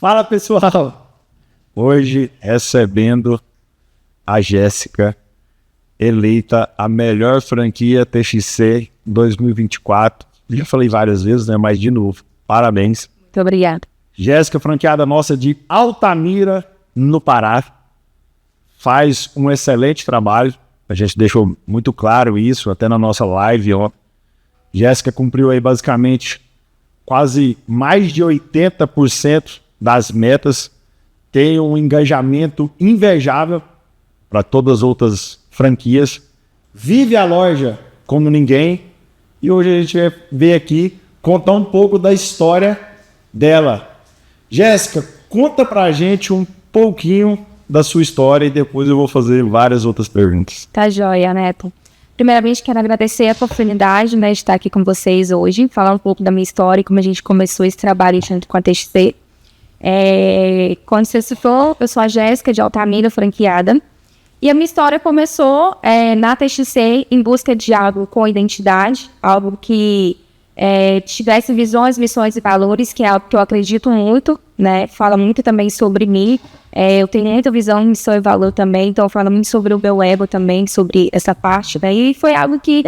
Fala, pessoal! Hoje recebendo a Jéssica, eleita a melhor franquia TXC 2024. Já falei várias vezes, né? Mas de novo, parabéns. Muito obrigada. Jéssica, franqueada nossa de Altamira, no Pará. Faz um excelente trabalho. A gente deixou muito claro isso até na nossa live, ó. Jéssica cumpriu aí basicamente quase mais de 80% das metas. Tem um engajamento invejável para todas as outras franquias. Vive a loja como ninguém. E hoje a gente vai ver aqui, contar um pouco da história dela. Jéssica, conta pra gente um pouquinho da sua história e depois eu vou fazer várias outras perguntas. Tá joia, Neto. Primeiramente, quero agradecer a oportunidade, né, de estar aqui com vocês hoje, falar um pouco da minha história e como a gente começou esse trabalho junto com a TXC. Quando você citou, eu sou a Jéssica de Altamira, franqueada. E a minha história começou na TXC em busca de algo com identidade, algo que tivesse visões, missões e valores, que é algo que eu acredito muito, né? Fala muito também sobre mim. Eu tenho muita visão, missão e valor também, então fala muito sobre o meu ego também, sobre essa parte, né? E foi algo que,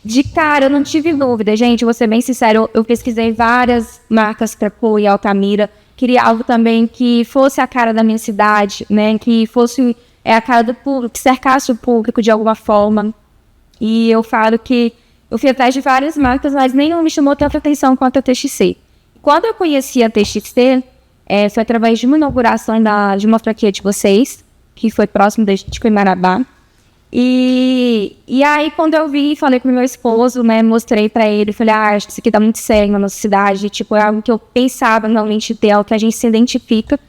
de cara, eu não tive dúvida, gente, vou ser bem sincero, eu pesquisei várias marcas para pôr em Altamira, queria algo também que fosse a cara da minha cidade, né? Que fosse a cara do público, que cercasse o público de alguma forma. E eu falo que eu fui atrás de várias marcas, mas nenhuma me chamou tanta atenção quanto a TXC. Quando eu conheci a TXC, foi através de uma inauguração de uma franquia de vocês, que foi próximo de Coimarabá. E aí, quando eu vi, falei com meu esposo, né, mostrei pra ele, falei, acho que isso aqui tá muito sério na nossa cidade, tipo, é algo que eu pensava realmente ter, algo que a gente se identifica.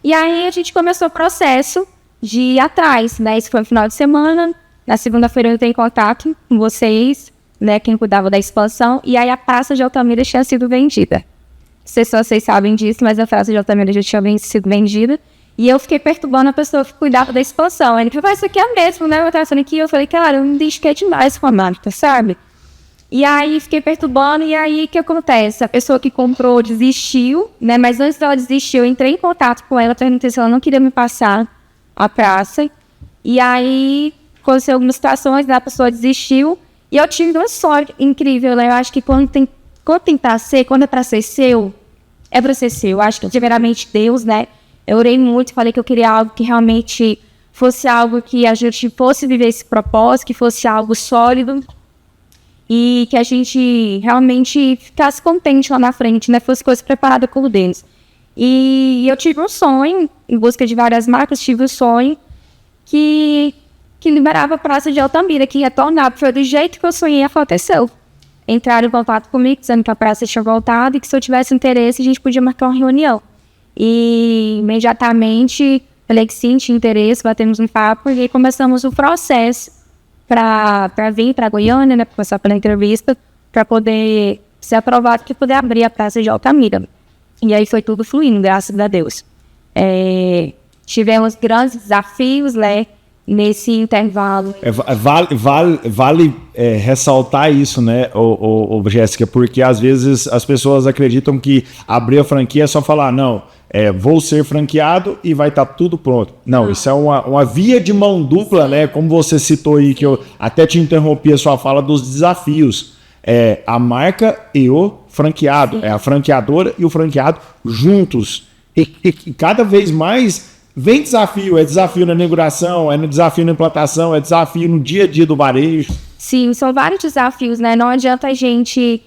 E aí, a gente começou o processo de ir atrás, né, isso foi no final de semana, na segunda-feira eu entrei em contato com vocês, né, quem cuidava da expansão, e aí a praça de Altamira tinha sido vendida. Não sei se vocês sabem disso, mas a praça de Altamira já tinha sido vendida. E eu fiquei perturbando a pessoa que cuidava da expansão. Ele falou, isso aqui é mesmo, né? Eu tava falando aqui, eu falei, cara, eu me identifiquei demais com a marca, sabe? E aí fiquei perturbando, e aí o que acontece? A pessoa que comprou desistiu, né? Mas antes dela desistir, eu entrei em contato com ela, perguntei se ela não queria me passar a praça. E aí aconteceu algumas situações, né? A pessoa desistiu. E eu tive uma sorte incrível, né? Eu acho que quando é pra ser seu, é pra ser seu. Eu acho que, primeiramente, Deus, né? Eu orei muito, falei que eu queria algo que realmente fosse algo que a gente fosse viver esse propósito, que fosse algo sólido e que a gente realmente ficasse contente lá na frente, né? Fosse coisa preparada como Deus. E eu tive um sonho, em busca de várias marcas, tive um sonho que liberava a praça de Altamira, que ia tornar, foi do jeito que eu sonhei, aconteceu. Entraram em contato comigo, dizendo que a praça tinha voltado e que se eu tivesse interesse, a gente podia marcar uma reunião. E imediatamente falei que sim, tinha interesse, batemos um papo e aí começamos o processo para vir para Goiânia, né, para passar pela entrevista, para poder ser aprovado, para poder abrir a praça de Altamira. E aí foi tudo fluindo, graças a Deus. Tivemos grandes desafios, né? Nesse intervalo. Vale ressaltar isso, né, Jéssica, porque às vezes as pessoas acreditam que abrir a franquia é só falar, não, vou ser franqueado e vai estar tudo pronto. Não, isso é uma via de mão dupla, né, como você citou aí, que eu até te interrompi a sua fala dos desafios. A marca e o franqueado, a franqueadora e o franqueado juntos. E cada vez mais vem desafio, é desafio na inauguração, é desafio na implantação, é desafio no dia a dia do varejo. Sim, são vários desafios, né? Não adianta a gente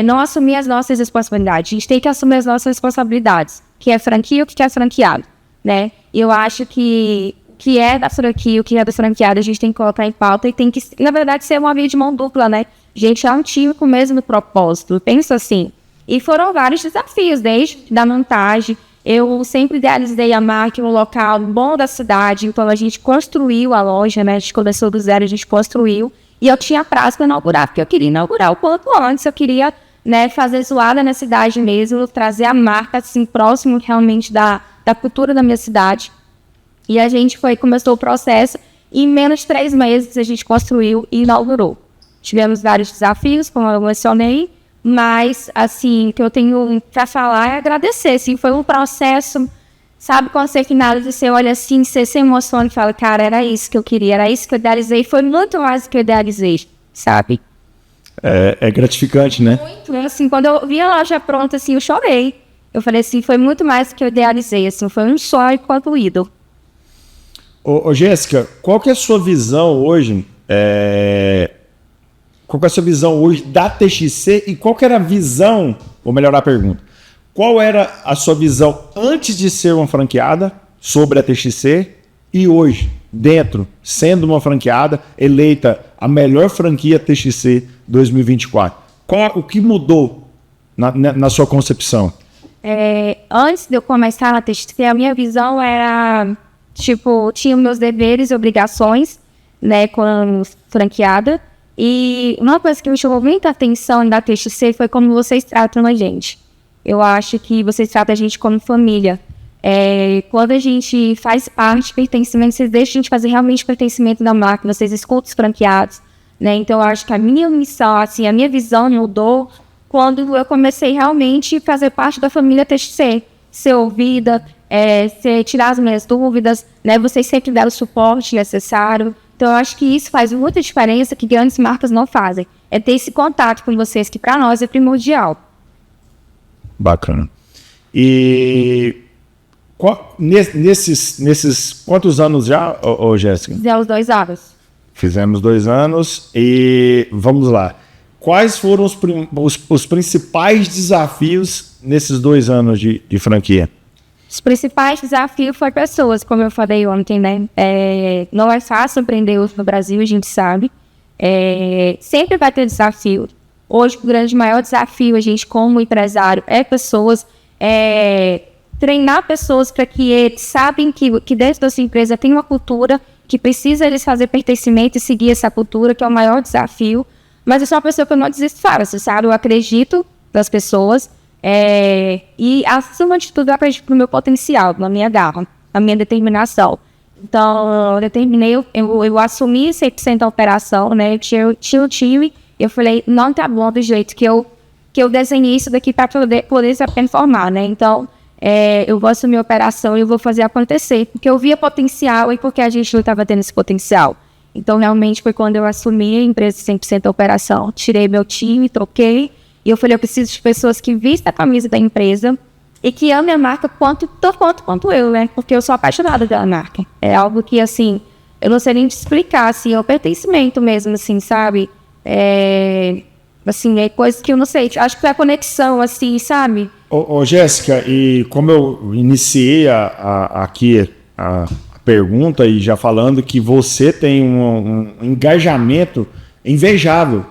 não assumir as nossas responsabilidades. A gente tem que assumir as nossas responsabilidades, que é franquia, o que é franqueado, né? E eu acho que o que é da franquia, o que é da franqueada, a gente tem que colocar em pauta e tem que, na verdade, ser uma via de mão dupla, né? A gente é um time com o mesmo propósito, penso assim. E foram vários desafios, desde da montagem. Eu sempre idealizei a marca em um local bom da cidade, então a gente construiu a loja, né? A gente começou do zero, a gente construiu. E eu tinha prazo para inaugurar, porque eu queria inaugurar o quanto antes, eu queria, né, fazer zoada na cidade mesmo, trazer a marca assim, próximo realmente da cultura da minha cidade. E a gente começou o processo, e em menos de 3 meses a gente construiu e inaugurou. Tivemos vários desafios, como eu mencionei, Mas, assim, o que eu tenho para falar é agradecer. Assim, foi um processo, sabe, quando você finaliza, você olha assim, você se emociona e fala, cara, era isso que eu queria, era isso que eu idealizei. Foi muito mais do que eu idealizei, sabe? É gratificante, né? Muito. Assim, quando eu vi a loja pronta, assim, eu chorei. Eu falei assim, foi muito mais do que eu idealizei, assim, foi um sonho concluído. Ô Jéssica, qual que é a sua visão hoje? Qual que é a sua visão hoje da TXC e qual que era a visão, vou melhorar a pergunta, qual era a sua visão antes de ser uma franqueada sobre a TXC e hoje, dentro, sendo uma franqueada, eleita a melhor franquia TXC 2024? O que mudou na sua concepção? Antes de eu começar na TXC, a minha visão era, tipo, tinha meus deveres e obrigações, né, como franqueada. E uma coisa que me chamou muita atenção da TXC foi como vocês tratam a gente. Eu acho que vocês tratam a gente como família. Quando a gente faz parte de pertencimento, vocês deixam a gente fazer realmente pertencimento da marca, vocês escutam os franqueados, né? Então, eu acho que a minha missão, assim, a minha visão mudou quando eu comecei realmente a fazer parte da família TXC, ser ouvida, tirar as minhas dúvidas, né? Vocês sempre deram o suporte necessário. Então, eu acho que isso faz muita diferença que grandes marcas não fazem. É ter esse contato com vocês, que para nós é primordial. Bacana. E nesses quantos anos já, Jéssica? Fizemos 2 anos. Fizemos 2 anos e vamos lá. Quais foram os principais desafios nesses 2 anos de franquia? Os principais desafios foram pessoas, como eu falei ontem, né? Não é fácil empreender no Brasil, a gente sabe. Sempre vai ter desafio. Hoje, o maior desafio, a gente como empresário, é pessoas, treinar pessoas para que eles sabem que dentro da sua empresa tem uma cultura, que precisa eles fazer pertencimento e seguir essa cultura, que é o maior desafio. Mas eu sou uma pessoa que eu não desisto fácil, sabe? Eu acredito nas pessoas. E, acima de tudo, eu acredito no meu potencial, na minha garra, na minha determinação. Então, eu assumi 100% a operação, né? Eu tinha o time, e eu falei, não tá bom do jeito que eu desenhei isso daqui para poder se performar, né? Então, eu vou assumir a operação e eu vou fazer acontecer, porque eu via potencial e porque a gente não estava tendo esse potencial. Então, realmente, foi quando eu assumi a empresa 100% a operação. Tirei meu time, troquei. E eu falei, eu preciso de pessoas que vistam a camisa da empresa e que amem a marca quanto eu, né? Porque eu sou apaixonada pela marca. É algo que, assim, eu não sei nem te explicar, assim, é o pertencimento mesmo, assim, sabe? Assim, é coisa que eu não sei, acho que é a conexão, assim, sabe? Jéssica, e como eu iniciei aqui a pergunta e já falando que você tem um engajamento invejável.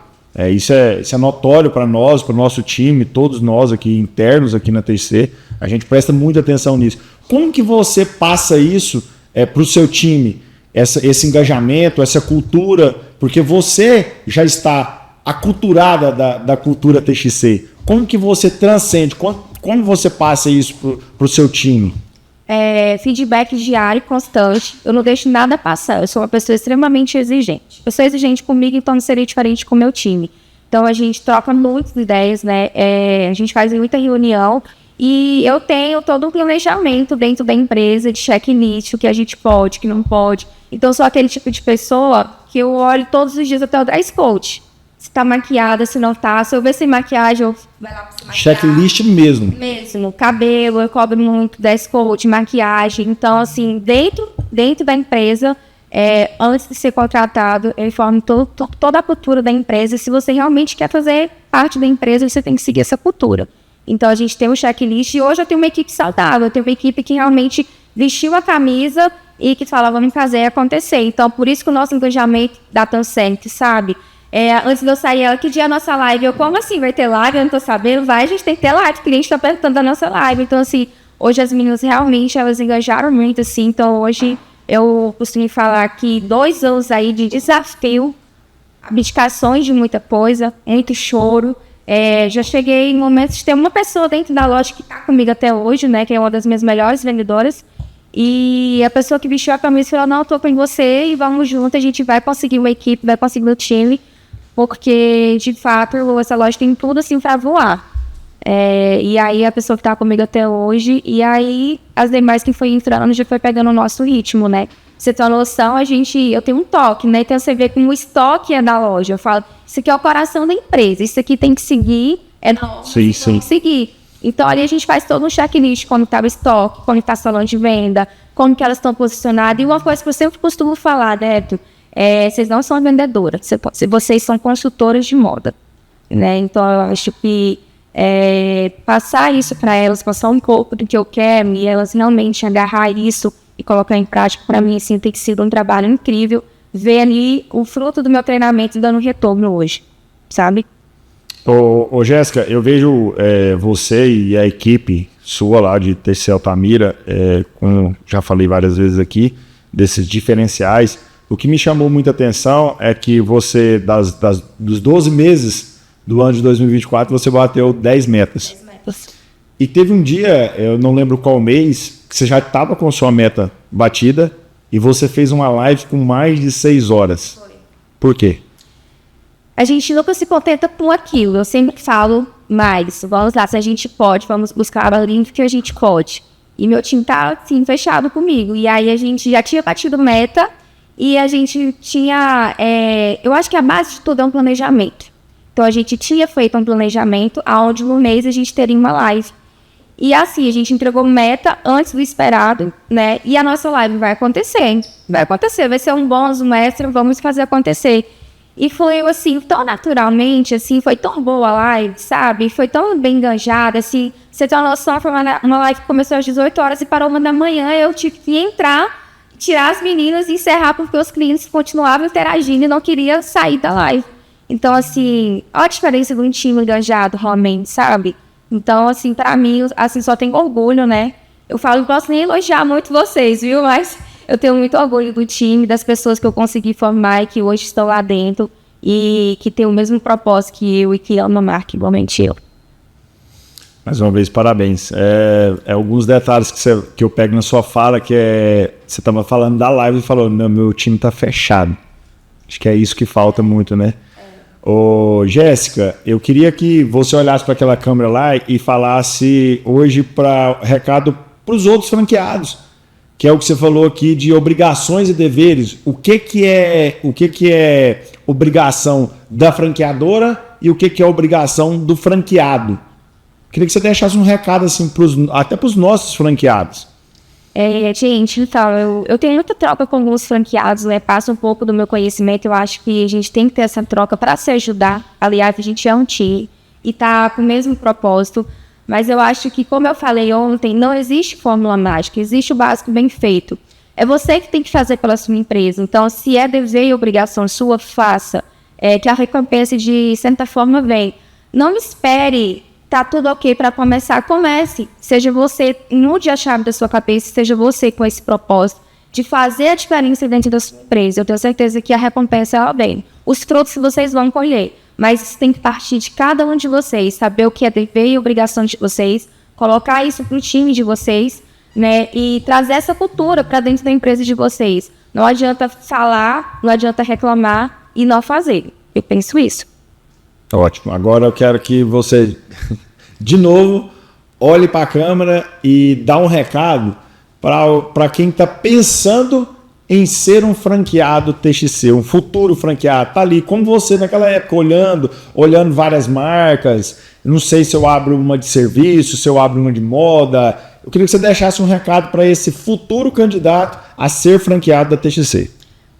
Isso é notório para nós, para o nosso time, todos nós aqui internos aqui na TXC, a gente presta muita atenção nisso. Como que você passa isso para o seu time, esse engajamento, essa cultura, porque você já está aculturada da cultura TXC. Como que você transcende, como você passa isso para o seu time? Feedback diário e constante. Eu não deixo nada passar. Eu sou uma pessoa extremamente exigente. Eu sou exigente comigo, então não seria diferente com o meu time. Então a gente troca muitas ideias, né? A gente faz muita reunião e eu tenho todo um planejamento dentro da empresa de checklist, o que a gente pode, o que não pode. Então eu sou aquele tipo de pessoa que eu olho todos os dias até o dress code. Se tá maquiada, se não tá. Se eu ver sem maquiagem, eu vai lá pra se maquiar. Checklist mesmo. Cabelo, eu cobro muito dress code, maquiagem. Então, assim, dentro da empresa, antes de ser contratado, eu informo toda a cultura da empresa. Se você realmente quer fazer parte da empresa, você tem que seguir essa cultura. Então, a gente tem um checklist e hoje eu tenho uma equipe saudável. Eu tenho uma equipe que realmente vestiu a camisa e que fala, vamos fazer acontecer. Então, por isso que o nosso engajamento dá tão certo, sabe? Antes de eu sair, ela, que dia é a nossa live? Eu, como assim? Vai ter live? Eu não tô sabendo. A gente tem que ter live. O cliente tá perguntando da nossa live. Então, assim, hoje as meninas realmente, elas engajaram muito, assim. Então, hoje, eu costumo falar que 2 anos aí de desafio, abdicações de muita coisa, muito choro. Já cheguei em momentos de ter uma pessoa dentro da loja que tá comigo até hoje, né? Que é uma das minhas melhores vendedoras. E a pessoa que vestiu a camisa falou, não, eu tô com você e vamos junto. A gente vai conseguir uma equipe, vai conseguir um time. porque, de fato, essa loja tem tudo assim para voar. E aí a pessoa que tá comigo até hoje, e aí as demais que foi entrando já foi pegando o nosso ritmo, né? Você tem uma noção, eu tenho um toque, né? Então você vê como o estoque é da loja. Eu falo, isso aqui é o coração da empresa, isso aqui tem que seguir, é da loja, tem que seguir. Então ali a gente faz todo um checklist, quando tá o estoque, quando tá salão de venda, como que elas estão posicionadas. E uma coisa que eu sempre costumo falar, Neto, vocês não são vendedoras, vocês são consultoras de moda, né? Então eu acho que passar isso para elas, passar um pouco do que eu quero e elas realmente agarrar isso e colocar em prática, para mim, assim, tem sido um trabalho incrível ver ali o fruto do meu treinamento dando retorno hoje, sabe? Ô Jéssica, eu vejo você e a equipe sua lá de TC Altamira, como já falei várias vezes aqui, desses diferenciais. O que me chamou muita atenção é que você, dos 12 meses do ano de 2024, você bateu 10 metas. 10 metas. E teve um dia, eu não lembro qual mês, que você já estava com a sua meta batida e você fez uma live com mais de 6 horas. Foi. Por quê? A gente nunca se contenta com aquilo. Eu sempre falo mais. Vamos lá, se a gente pode, vamos buscar além do que a gente pode. E meu time tá, assim, fechado comigo. E aí a gente já tinha batido meta e a gente tinha... eu acho que a base de tudo é um planejamento. Então a gente tinha feito um planejamento onde no mês a gente teria uma live. E assim, a gente entregou meta antes do esperado, né? E a nossa live vai acontecer, vai ser um bônus, um extra, vamos fazer acontecer. E foi assim, tão naturalmente, assim, foi tão boa a live, sabe? Foi tão bem enganjada, assim. Você tem uma noção, foi uma live que começou às 18 horas e parou 1 da manhã, eu tive que entrar, tirar as meninas e encerrar porque os clientes continuavam interagindo e não queriam sair da live. Então, assim, olha a diferença do time enganjado, realmente, sabe? Então, assim, pra mim, assim, só tenho orgulho, né? Eu falo, não posso nem elogiar muito vocês, viu? Mas eu tenho muito orgulho do time, das pessoas que eu consegui formar e que hoje estão lá dentro e que tem o mesmo propósito que eu e que amam a marca, igualmente eu. Mais uma vez, parabéns. Alguns detalhes que eu pego na sua fala, você estava falando da live e falou, meu time tá fechado. Acho que é isso que falta muito, né? Ô, Jéssica, eu queria que você olhasse para aquela câmera lá e falasse hoje recado para os outros franqueados, que é o que você falou aqui de obrigações e deveres. O que é obrigação da franqueadora e o que é obrigação do franqueado? Queria que você deixasse um recado assim até para os nossos franqueados. Gente, então, eu tenho muita troca com alguns franqueados, né? Passa um pouco do meu conhecimento, eu acho que a gente tem que ter essa troca para se ajudar. Aliás, a gente é um time e tá com o mesmo propósito, mas eu acho que, como eu falei ontem, não existe fórmula mágica, existe o básico bem feito. É você que tem que fazer pela sua empresa, então, se é dever e obrigação sua, faça, que a recompensa de certa forma vem. Não espere... Tá tudo ok para começar, comece. Seja você, mude a chave da sua cabeça, seja você com esse propósito de fazer a diferença dentro da sua empresa. Eu tenho certeza que a recompensa ela vem. Os frutos vocês vão colher, mas isso tem que partir de cada um de vocês, saber o que é dever e obrigação de vocês, colocar isso pro time de vocês, né, e trazer essa cultura para dentro da empresa de vocês. Não adianta falar, não adianta reclamar e não fazer. Eu penso isso. Ótimo. Agora eu quero que você, de novo, olhe para a câmera e dá um recado para quem está pensando em ser um franqueado TXC, um futuro franqueado. Está ali, como você naquela época, olhando várias marcas. Não sei se eu abro uma de serviço, se eu abro uma de moda. Eu queria que você deixasse um recado para esse futuro candidato a ser franqueado da TXC.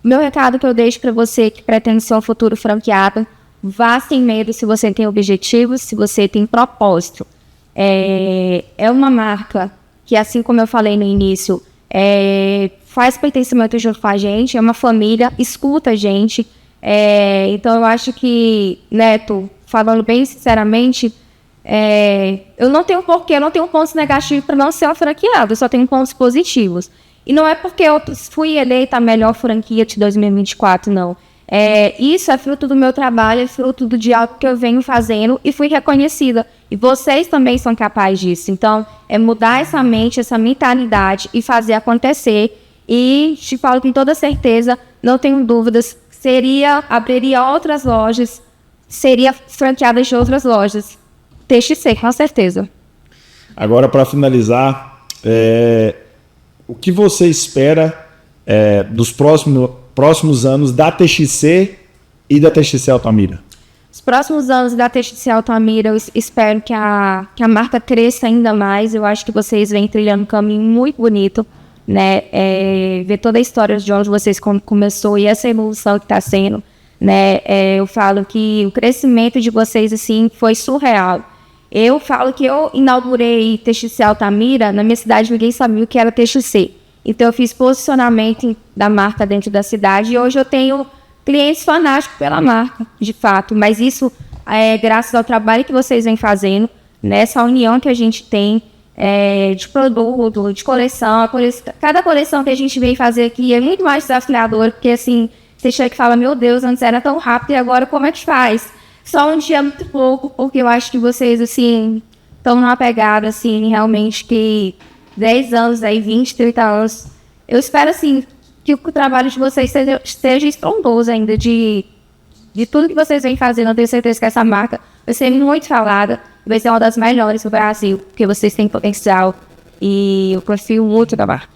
Meu recado que eu deixo para você que pretende ser um futuro franqueado: vá sem medo se você tem objetivos, se você tem propósito. É uma marca que, assim como eu falei no início, faz pertencimento junto com a gente, é uma família, escuta a gente. Então eu acho que, Neto, falando bem sinceramente, eu não tenho porquê, eu não tenho pontos negativos para não ser uma franqueada, eu só tenho pontos positivos. E não é porque eu fui eleita a melhor franquia de 2024, não. Isso é fruto do meu trabalho, é fruto do diálogo que eu venho fazendo e fui reconhecida. E vocês também são capazes disso. Então, é mudar essa mente, essa mentalidade e fazer acontecer. E te falo com toda certeza, não tenho dúvidas, abriria outras lojas seria franqueada de outras lojas. TXC, com certeza. Agora, para finalizar, o que você espera dos próximos anos da TXC e da TXC Altamira? Os próximos anos da TXC Altamira, eu espero que a marca cresça ainda mais. Eu acho que vocês vêm trilhando um caminho muito bonito, né? Ver toda a história de onde vocês começou e essa evolução que está sendo, né? Eu falo que o crescimento de vocês assim foi surreal. Eu falo que eu inaugurei TXC Altamira, na minha cidade ninguém sabia o que era TXC. Então eu fiz posicionamento da marca dentro da cidade e hoje eu tenho clientes fanáticos pela marca, de fato. Mas isso é graças ao trabalho que vocês vêm fazendo, nessa união que a gente tem de produto, de coleção. Cada coleção que a gente vem fazer aqui é muito mais desafiador, porque assim, você chega e fala, meu Deus, antes era tão rápido e agora como é que faz? Só um dia é muito pouco, porque eu acho que vocês, assim, estão numa pegada, assim, realmente que 10 anos, aí 20, 30 anos. Eu espero, assim, que o trabalho de vocês seja estrondoso ainda, de tudo que vocês vêm fazendo. Eu tenho certeza que essa marca vai ser muito falada, vai ser uma das melhores do Brasil, porque vocês têm potencial e eu confio muito na marca.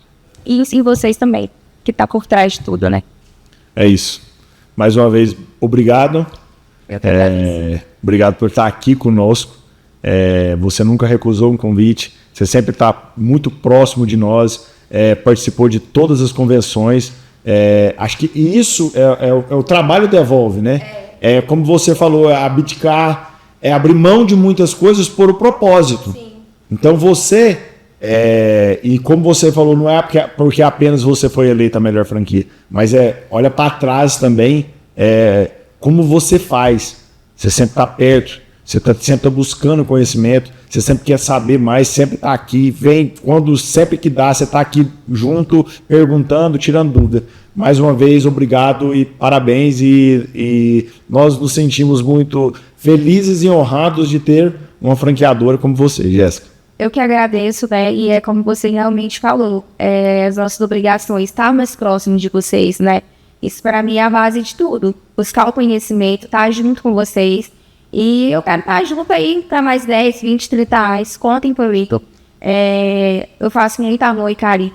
E em vocês também, que está por trás de tudo, né? É isso. Mais uma vez, obrigado. Obrigado por estar aqui conosco. Você nunca recusou um convite, você sempre está muito próximo de nós, participou de todas as convenções. Acho que isso é o trabalho da Evolve, né? Como você falou, abdicar, abrir mão de muitas coisas por o propósito. Sim. Então você, e como você falou, não é porque apenas você foi eleita a melhor franquia, mas olha para trás também, como você faz. Você sempre está perto, você sempre está buscando conhecimento, você sempre quer saber mais, sempre está aqui, vem, sempre que dá, você está aqui junto, perguntando, tirando dúvida. Mais uma vez, obrigado e parabéns, e nós nos sentimos muito felizes e honrados de ter uma franqueadora como você, Jéssica. Eu que agradeço, né? E é como você realmente falou, as nossas obrigações estar mais próximos de vocês, né? Isso para mim é a base de tudo. Buscar o conhecimento, estar junto com vocês. E eu quero estar junto aí para mais 10, 20, 30 reais. Contem por mim. Eu faço muita amor e carinho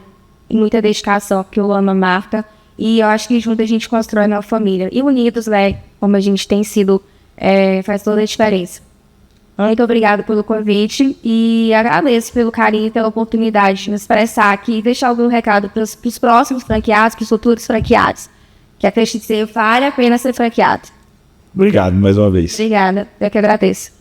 e muita dedicação, porque eu amo a marca. E eu acho que junto a gente constrói uma família. E unidos, né? Como a gente tem sido, faz toda a diferença. Muito obrigada pelo convite e agradeço pelo carinho e pela oportunidade de me expressar aqui e deixar algum recado para os próximos franqueados, para os futuros franqueados. Que a TXC vale a pena ser franqueado. Obrigado mais uma vez. Obrigada, eu que agradeço.